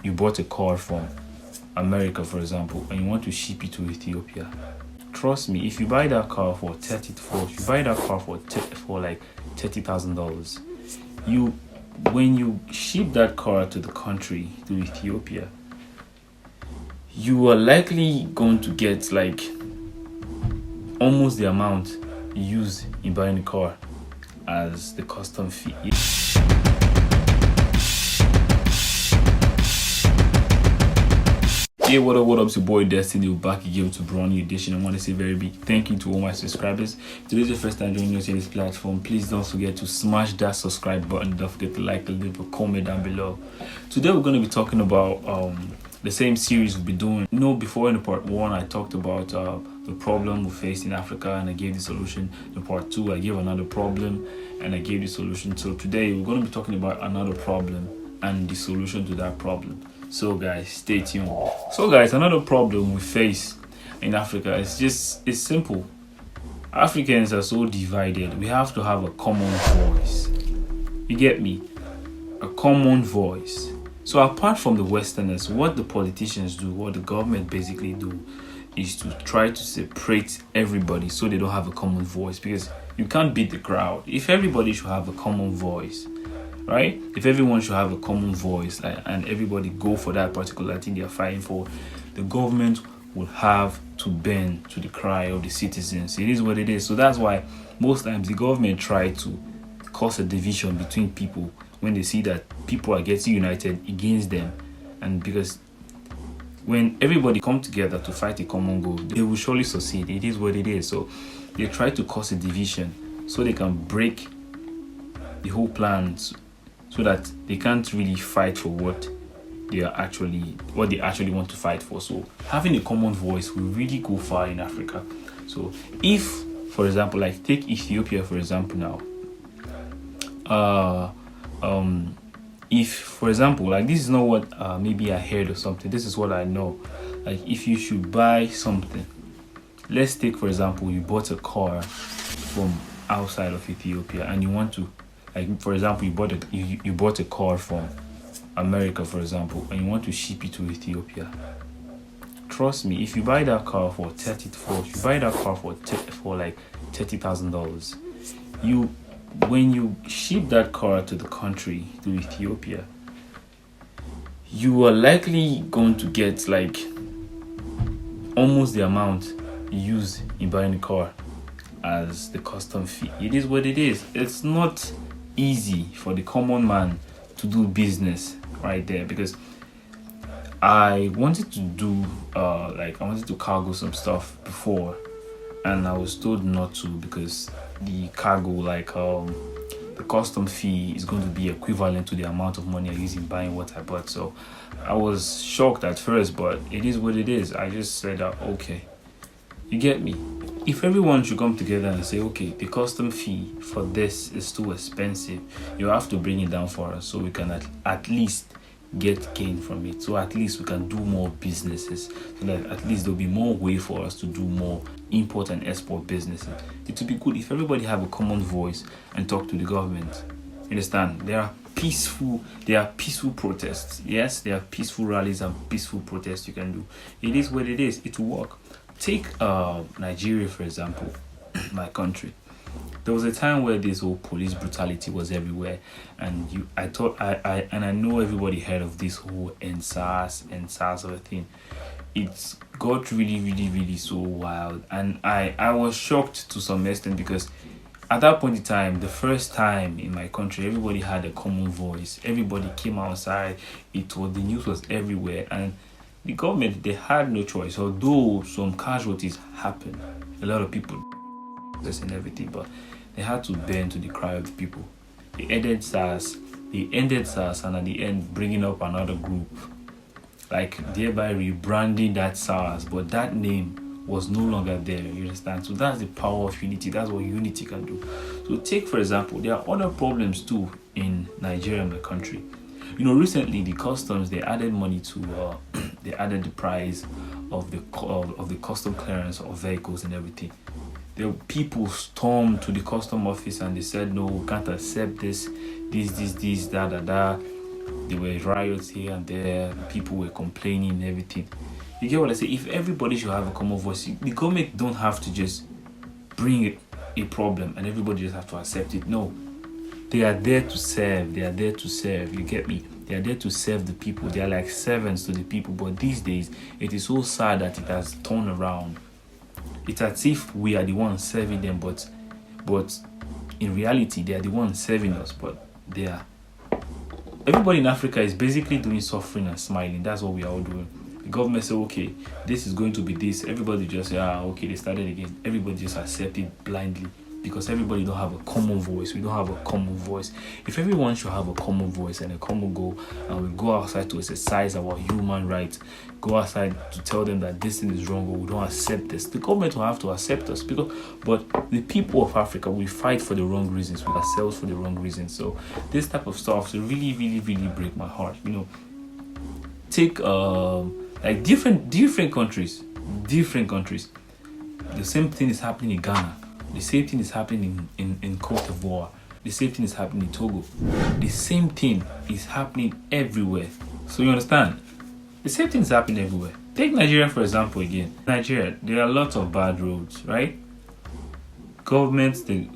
you bought a car from America, for example, and you want to ship it to Ethiopia, trust me, if you buy that car for if you buy that car for like $30,000, you when you ship that car to the country, to Ethiopia, you are likely going to get like almost the amount you use in buying the car as the custom fee. Hey, what up, it's your boy Destiny. We're back again with a brand new edition. I want to say a very big thank you to all my subscribers. If this is your first time joining us on this platform, please don't forget to smash that subscribe button. Don't forget to like, leave a comment down below. Today we're going to be talking about the same series we've been doing. Before in the part 1, I talked about the problem we faced in Africa and I gave the solution. In part 2, I gave another problem and I gave the solution. So today we're going to be talking about another problem and the solution to that problem. So guys, stay tuned. So guys, another problem we face in Africa is it's simple. Africans are so divided. We have to have a common voice. You get me? A common voice. So apart from the Westerners, what the politicians do, what the government basically do, is to try to separate everybody so they don't have a common voice, because you can't beat the crowd. If everybody should have a common voice, right? If everyone should have a common voice and everybody go for that particular thing they are fighting for, the government will have to bend to the cry of the citizens. It is what it is. So that's why most times the government try to cause a division between people when they see that people are getting united against them. And because when everybody come together to fight a common goal, they will surely succeed. It is what it is. So they try to cause a division so they can break the whole plan, so that they can't really fight for what they actually want to fight for. So having a common voice will really go far in Africa. So if, for example, like take Ethiopia for example now, if for example, like this is not what maybe I heard or something, this is what I know. Like if you should buy something, let's take for example, you bought a car from outside of Ethiopia and you want to, like for example, you bought a car from America, for example, and you want to ship it to Ethiopia. Trust me, if you buy that car for like $30,000, when you ship that car to the country, to Ethiopia, you are likely going to get like almost the amount you use in buying the car as the custom fee. It is what it is. It's not easy for the common man to do business right there, because I wanted to do I wanted to cargo some stuff before and I was told not to, because the cargo, the custom fee is going to be equivalent to the amount of money I use in buying what I bought. So I was shocked at first, but it is what it is. I just said okay, you get me? If everyone should come together and say, okay, the custom fee for this is too expensive, you have to bring it down for us so we can at least get gain from it. So at least we can do more businesses, so that at least there'll be more way for us to do more import and export businesses. It would be good if everybody have a common voice and talk to the government. Understand? There are peaceful protests. Yes, there are peaceful rallies and peaceful protests you can do. It is what it is. It will work. Take Nigeria for example, my country. There was a time where this whole police brutality was everywhere, and I know everybody heard of this whole NSAS of a thing. It got really so wild, and I was shocked to some extent, because at that point in time, the first time in my country, everybody had a common voice. Everybody came outside. The news was everywhere, and the government, they had no choice. Although some casualties happened, a lot of people and everything, but they had to bend to the cry of the people. They ended SARS, and at the end bringing up another group, like thereby rebranding that SARS, but that name was no longer there. You understand? So that's the power of unity. That's what unity can do. So take for example, there are other problems too in Nigeria, my country. Recently the customs, they added money to they added the price of the custom clearance of vehicles and everything. The people stormed to the custom office and they said, no, we can't accept this, da. there were riots here and there, people were complaining and everything. You get what I say? If everybody should have a common voice, the government don't have to just bring a problem and everybody just have to accept it. No, they are there to serve. They are there to serve. You get me? They are there to serve the people. They are like servants to the people. But these days, it is so sad that it has turned around. It's as if we are the ones serving them, but in reality, they are the ones serving us. But they are. Everybody in Africa is basically doing suffering and smiling. That's what we are all doing. The government say, okay, this is going to be this. Everybody just say, okay, they started again. Everybody just accept it blindly because everybody don't have a common voice. We don't have a common voice. If everyone should have a common voice and a common goal, and we go outside to exercise our human rights, go outside to tell them that this thing is wrong or we don't accept this, the government will have to accept us. But the people of Africa, we fight for the wrong reasons, with ourselves for the wrong reasons. So this type of stuff really, really, really break my heart. Take like different countries. The same thing is happening in Ghana. The same thing is happening in Cote d'Ivoire. The same thing is happening in Togo. The same thing is happening everywhere. So you understand? The same thing is happening everywhere. Take Nigeria for example again. Nigeria, there are lots of bad roads, right? Governments, the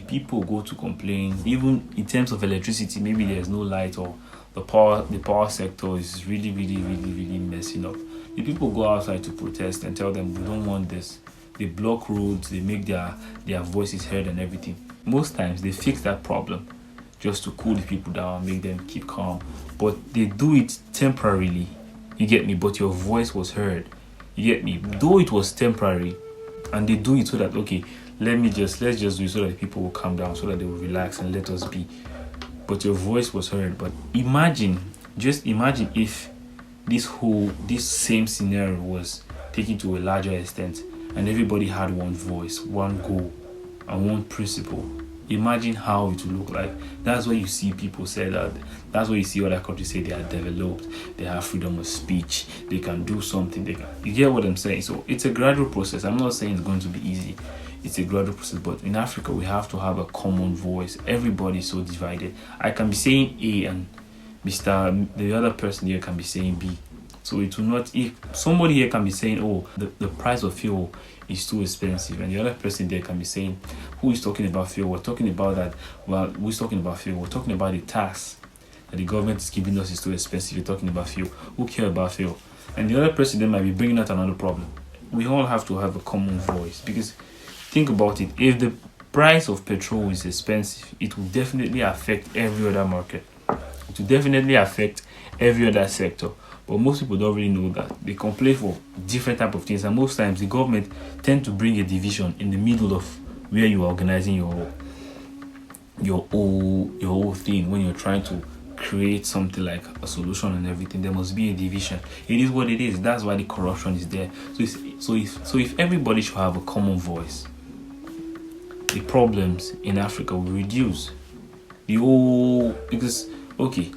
people go to complain. Even in terms of electricity, maybe there's no light or the power sector is really, really, really, really messing up. The people go outside to protest and tell them we don't want this. They block roads, they make their voices heard and everything. Most times they fix that problem just to cool the people down, make them keep calm. But they do it temporarily. You get me? But your voice was heard. You get me? Though it was temporary, and they do it so that okay, let's just do it so that the people will calm down, so that they will relax and let us be. But your voice was heard. But just imagine if this same scenario was taken to a larger extent and everybody had one voice, one goal, and one principle. Imagine how it would look like. That's why you see people say that. That's why you see other countries say they are developed, they have freedom of speech, they can do something. You get what I'm saying? So it's a gradual process. I'm not saying it's going to be easy. It's a gradual process, but in Africa we have to have a common voice. Everybody is so divided. I can be saying A and the other person here can be saying B. So it will not, if somebody here can be saying, oh, the price of fuel is too expensive, and the other person there can be saying, who is talking about fuel? We're talking about that. Well, who's talking about fuel? We're talking about the tax that the government is giving us is too expensive. You're talking about fuel. Who cares about fuel? And the other person then might be bringing out another problem. We all have to have a common voice, because think about it. If the price of petrol is expensive, it will definitely affect every other market. It will definitely affect every other sector. But most people don't really know that. They complain for different type of things, and most times the government tend to bring a division in the middle of where you are organizing your whole thing. When you're trying to create something like a solution and everything, there must be a division. It is what it is. That's why the corruption is there. So if everybody should have a common voice, the problems in Africa will reduce. Because okay,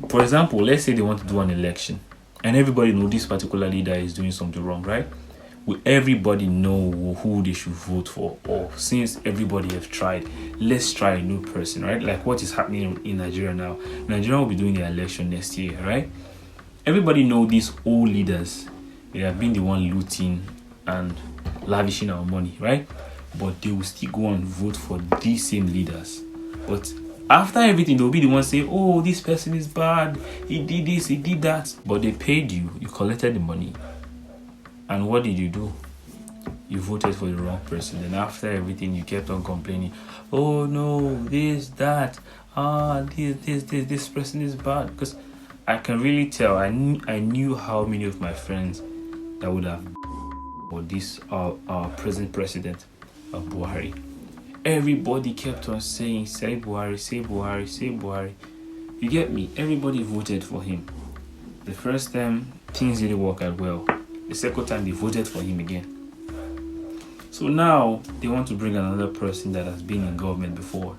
for example, let's say they want to do an election and everybody know this particular leader is doing something wrong, right? Will everybody know who they should vote for? Or since everybody have tried, let's try a new person, right? Like what is happening in Nigeria now. Nigeria will be doing the election next year, right? Everybody know these old leaders. They have been the one looting and lavishing our money, right? But they will still go and vote for these same leaders. But after everything, they'll be the ones saying, oh, this person is bad, he did this, he did that. But they paid you collected the money. And what did you do? You voted for the wrong person. And after everything, you kept on complaining, oh no, this, that, this person is bad. Because I can really tell, I knew how many of my friends that would have for this our present president of Buhari. Everybody kept on saying, say Buhari, say Buhari, say Buhari. You get me? Everybody voted for him. The first time, things didn't work out well. The second time, they voted for him again. So now, they want to bring another person that has been in government before.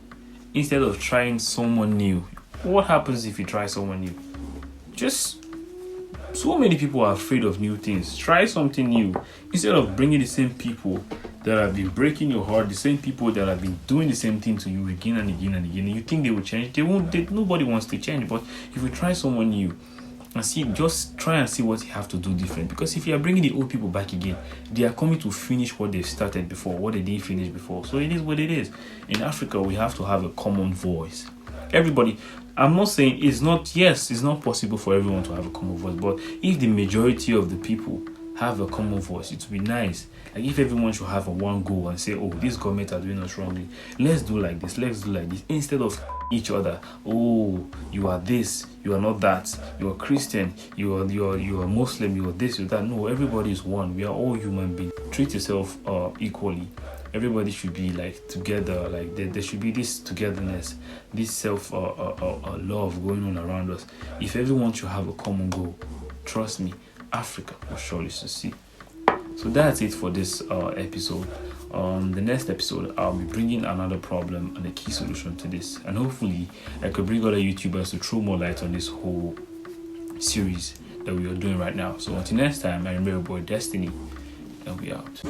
Instead of trying someone new. What happens if you try someone new? Just So many people are afraid of new things. Try something new instead of bringing the same people that have been breaking your heart, the same people that have been doing the same thing to you again and again and again. You think they will change? They won't. Nobody wants to change. But if you try someone new and see, just try and see what you have to do different. Because if you are bringing the old people back again, they are coming to finish what they've started before, what they didn't finish before. So it is what it is. In Africa, we have to have a common voice. Everybody. I'm not saying it's not possible for everyone to have a common voice, but if the majority of the people have a common voice, it would be nice. Like if everyone should have a one goal and say, oh, this government are doing us wrongly, let's do like this, instead of each other. Oh, you are this, you are not that, you are Christian, you are Muslim, you are this, you are that. No, everybody is one. We are all human beings. Treat yourself equally. Everybody should be like together, like there should be this togetherness, this self love going on around us. If everyone should have a common goal, trust me, Africa will surely succeed. So that's it for this episode. The next episode, I'll be bringing another problem and a key solution to this, and hopefully I could bring other YouTubers to throw more light on this whole series that we are doing right now. So until next time, I remember your boy Destiny, and we out.